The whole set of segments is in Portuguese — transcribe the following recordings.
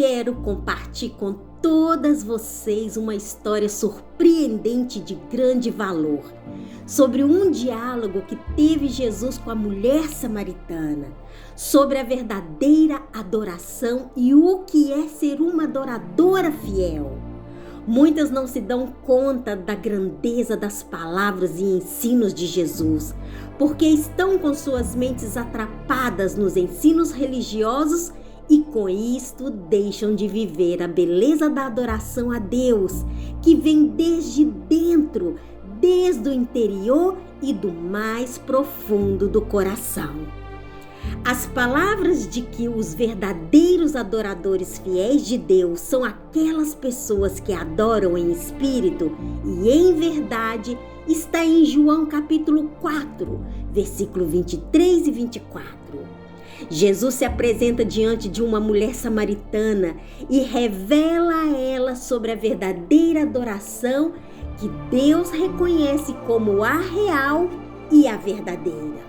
quero compartilhar com todas vocês uma história surpreendente de grande valor sobre um diálogo que teve Jesus com a mulher samaritana, sobre a verdadeira adoração e o que é ser uma adoradora fiel. Muitas não se dão conta da grandeza das palavras e ensinos de Jesus, porque estão com suas mentes atrapadas nos ensinos religiosos e com isto deixam de viver a beleza da adoração a Deus, que vem desde dentro, desde o interior e do mais profundo do coração. As palavras de que os verdadeiros adoradores fiéis de Deus são aquelas pessoas que adoram em espírito e em verdade está em João capítulo 4, versículo 23 e 24. Jesus se apresenta diante de uma mulher samaritana e revela a ela sobre a verdadeira adoração que Deus reconhece como a real e a verdadeira.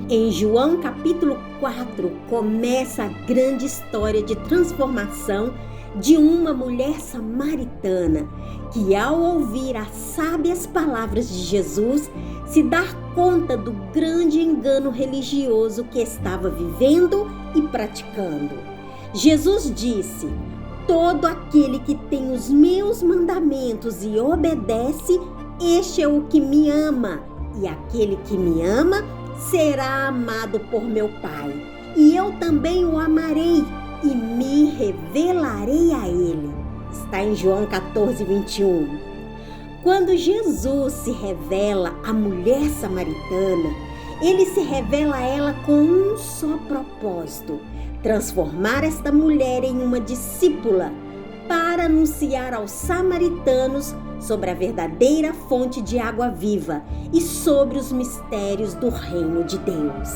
Em João capítulo 4 começa a grande história de transformação de uma mulher samaritana que, ao ouvir as sábias palavras de Jesus, se dá conta do grande engano religioso que estava vivendo e praticando. Jesus disse: "Todo aquele que tem os meus mandamentos e obedece, este é o que me ama, e aquele que me ama será amado por meu Pai, e eu também o amarei e me revelarei a ele." Está em João 14, 21. Quando Jesus se revela à mulher samaritana, ele se revela a ela com um só propósito: transformar esta mulher em uma discípula para anunciar aos samaritanos sobre a verdadeira fonte de água viva e sobre os mistérios do reino de Deus.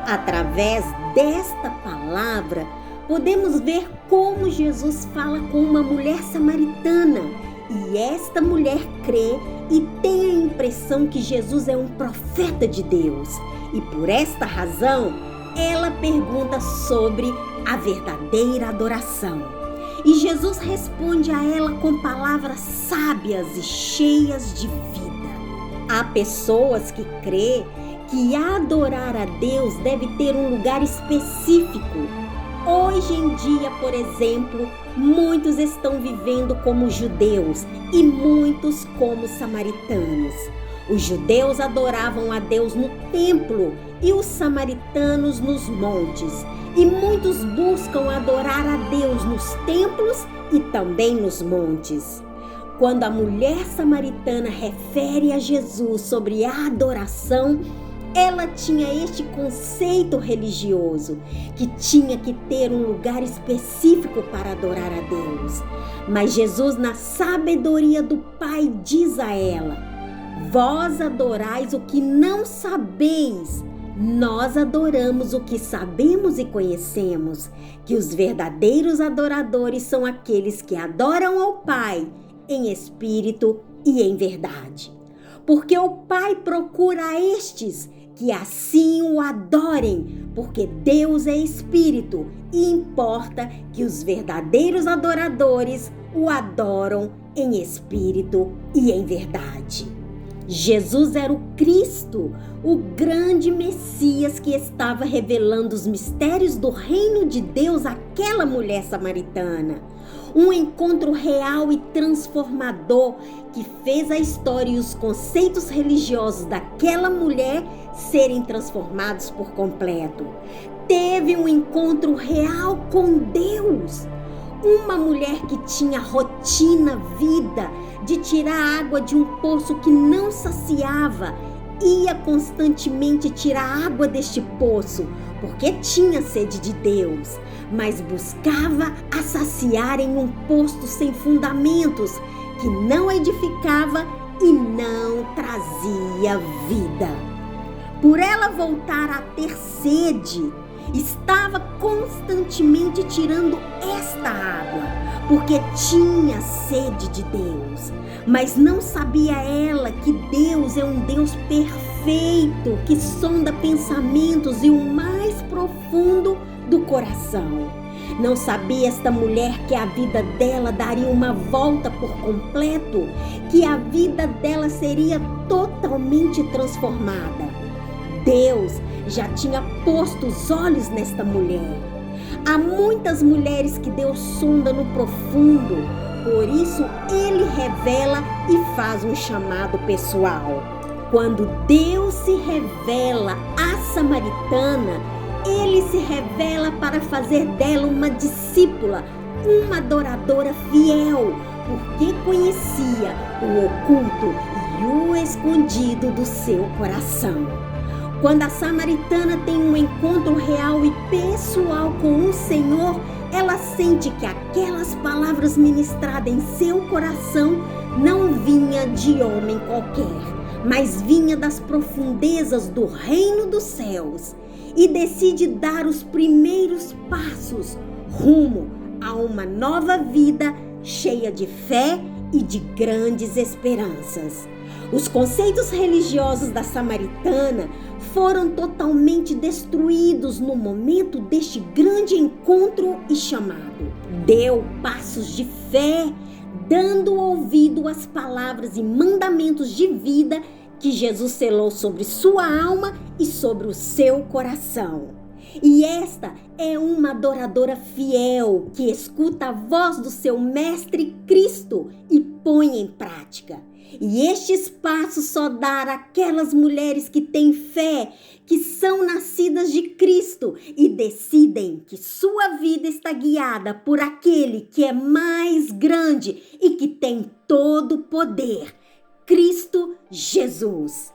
Através desta palavra, podemos ver como Jesus fala com uma mulher samaritana e esta mulher crê e tem a impressão que Jesus é um profeta de Deus. E por esta razão, ela pergunta sobre a verdadeira adoração. E Jesus responde a ela com palavras sábias e cheias de vida. Há pessoas que crêem que adorar a Deus deve ter um lugar específico. Hoje em dia, por exemplo, muitos estão vivendo como judeus e muitos como samaritanos. Os judeus adoravam a Deus no templo e os samaritanos nos montes. E muitos buscam adorar a Deus nos templos e também nos montes. Quando a mulher samaritana refere a Jesus sobre a adoração, ela tinha este conceito religioso, que tinha que ter um lugar específico para adorar a Deus. Mas Jesus, na sabedoria do Pai, diz a ela: "Vós adorais o que não sabeis. Nós adoramos o que sabemos e conhecemos, que os verdadeiros adoradores são aqueles que adoram ao Pai em espírito e em verdade. Porque o Pai procura estes que assim o adorem, porque Deus é espírito e importa que os verdadeiros adoradores o adoram em espírito e em verdade." Jesus era o Cristo, o grande Messias que estava revelando os mistérios do reino de Deus àquela mulher samaritana. Um encontro real e transformador que fez a história e os conceitos religiosos daquela mulher serem transformados por completo. Teve um encontro real com Deus. Uma mulher que tinha rotina, vida, de tirar água de um poço que não saciava, ia constantemente tirar água deste poço, porque tinha sede de Deus, mas buscava a saciar em um poço sem fundamentos, que não edificava e não trazia vida. Por ela voltar a ter sede, estava constantemente tirando esta água, porque tinha sede de Deus. Mas não sabia ela que Deus é um Deus perfeito, que sonda pensamentos e o mais profundo do coração. Não sabia esta mulher que a vida dela daria uma volta por completo, que a vida dela seria totalmente transformada. Deus já tinha posto os olhos nesta mulher. Há muitas mulheres que Deus sonda no profundo, por isso Ele revela e faz um chamado pessoal. Quando Deus se revela à samaritana, Ele se revela para fazer dela uma discípula, uma adoradora fiel, porque conhecia o oculto e o escondido do seu coração. Quando a samaritana tem um encontro real e pessoal com o Senhor, ela sente que aquelas palavras ministradas em seu coração não vinha de homem qualquer, mas vinha das profundezas do reino dos céus, e decide dar os primeiros passos rumo a uma nova vida cheia de fé e de grandes esperanças. Os conceitos religiosos da samaritana foram totalmente destruídos no momento deste grande encontro e chamado. Deu passos de fé, dando ouvido às palavras e mandamentos de vida que Jesus selou sobre sua alma e sobre o seu coração. E esta é uma adoradora fiel que escuta a voz do seu Mestre Cristo e põe em prática. E estes passos só dar aquelas mulheres que têm fé, que são nascidas de Cristo e decidem que sua vida está guiada por aquele que é mais grande e que tem todo o poder, Cristo Jesus.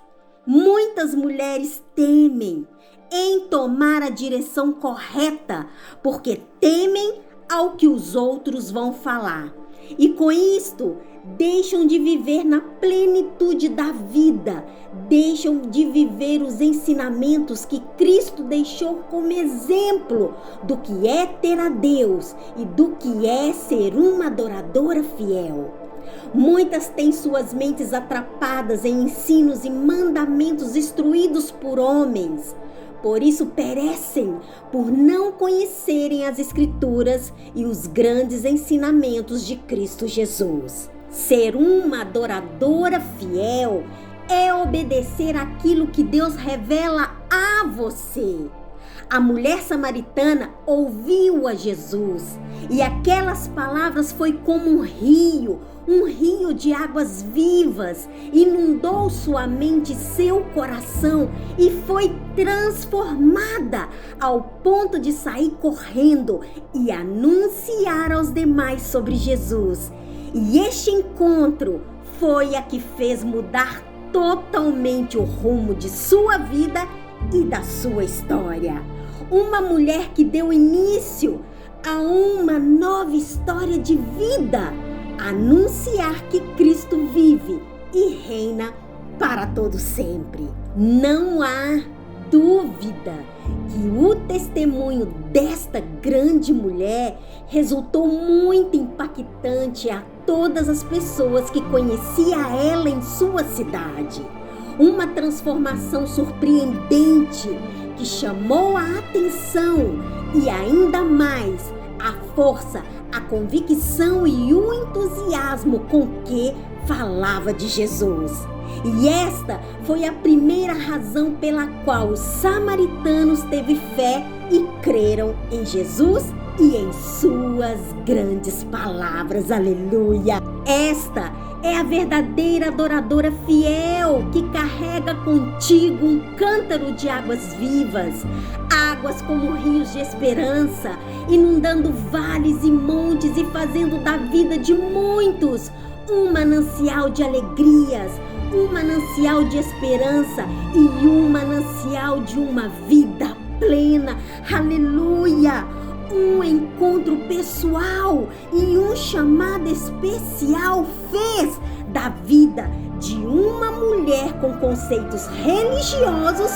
Muitas mulheres temem em tomar a direção correta, porque temem ao que os outros vão falar. E com isto, deixam de viver na plenitude da vida, deixam de viver os ensinamentos que Cristo deixou como exemplo do que é ter a Deus e do que é ser uma adoradora fiel. Muitas têm suas mentes atrapadas em ensinos e mandamentos instruídos por homens. Por isso perecem por não conhecerem as Escrituras e os grandes ensinamentos de Cristo Jesus. Ser uma adoradora fiel é obedecer aquilo que Deus revela a você. A mulher samaritana ouviu a Jesus e aquelas palavras foi como um rio de águas vivas, inundou sua mente e seu coração e foi transformada ao ponto de sair correndo e anunciar aos demais sobre Jesus. E este encontro foi a que fez mudar totalmente o rumo de sua vida e da sua história. Uma mulher que deu início a uma nova história de vida. Anunciar que Cristo vive e reina para todo sempre. Não há dúvida que o testemunho desta grande mulher resultou muito impactante a todas as pessoas que conheciam ela em sua cidade. Uma transformação surpreendente que chamou a atenção e ainda mais a força, a convicção e o entusiasmo com que falava de Jesus. E esta foi a primeira razão pela qual os samaritanos teve fé e creram em Jesus e em suas grandes palavras. Aleluia! Esta é a verdadeira adoradora fiel que carrega contigo um cântaro de águas vivas, águas como rios de esperança, inundando vales e montes e fazendo da vida de muitos um manancial de alegrias, um manancial de esperança e um manancial de uma vida plena. Aleluia! Um encontro pessoal e um chamado especial fez da vida de uma mulher com conceitos religiosos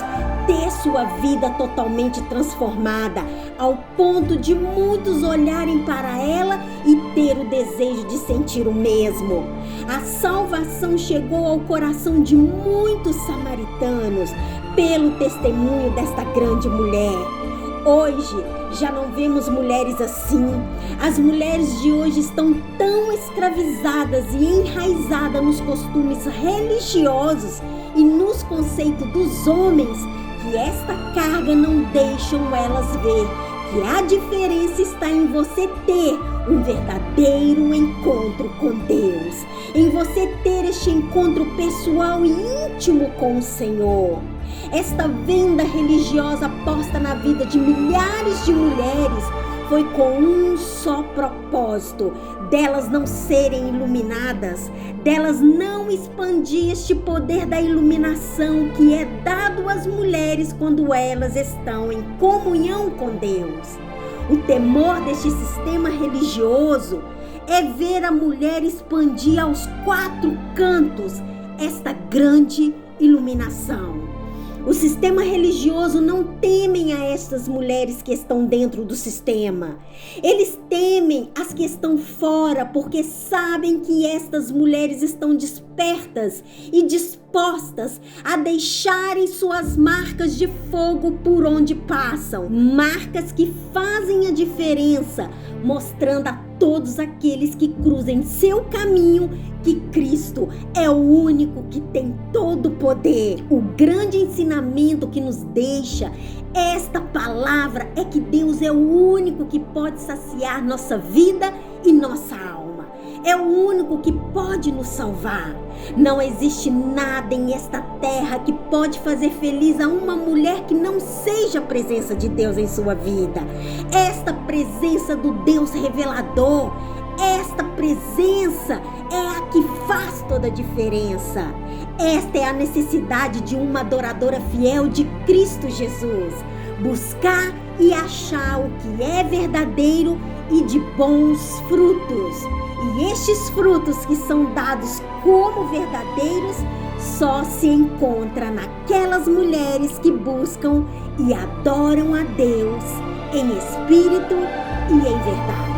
ter sua vida totalmente transformada, ao ponto de muitos olharem para ela e ter o desejo de sentir o mesmo. A salvação chegou ao coração de muitos samaritanos pelo testemunho desta grande mulher. Hoje, Já não vemos mulheres assim. As mulheres de hoje estão tão escravizadas e enraizadas nos costumes religiosos e nos conceitos dos homens que esta carga não deixam elas ver que a diferença está em você ter um verdadeiro encontro com Deus, em você ter este encontro pessoal e íntimo com o Senhor. Esta venda religiosa posta na vida de milhares de mulheres foi com um só propósito: delas não serem iluminadas, delas não expandir este poder da iluminação que é dado às mulheres quando elas estão em comunhão com Deus. O temor deste sistema religioso é ver a mulher expandir aos 4 cantos esta grande iluminação. O sistema religioso não temem a estas mulheres que estão dentro do sistema. Eles temem as que estão fora, porque sabem que estas mulheres estão despertas e dispostas a deixarem suas marcas de fogo por onde passam. Marcas que fazem a diferença, mostrando a todos aqueles que cruzem seu caminho que Cristo é o único que tem todo o poder. O grande ensinamento que nos deixa esta palavra é que Deus é o único que pode saciar nossa vida e nossa alma. É o único que pode nos salvar. Não existe nada em esta terra que pode fazer feliz a uma mulher que não seja a presença de Deus em sua vida. Esta presença do Deus revelador, esta presença é a que faz toda a diferença. Esta é a necessidade de uma adoradora fiel de Cristo Jesus. Buscar e achar o que é verdadeiro e de bons frutos. E estes frutos que são dados como verdadeiros só se encontra naquelas mulheres que buscam e adoram a Deus em espírito e em verdade.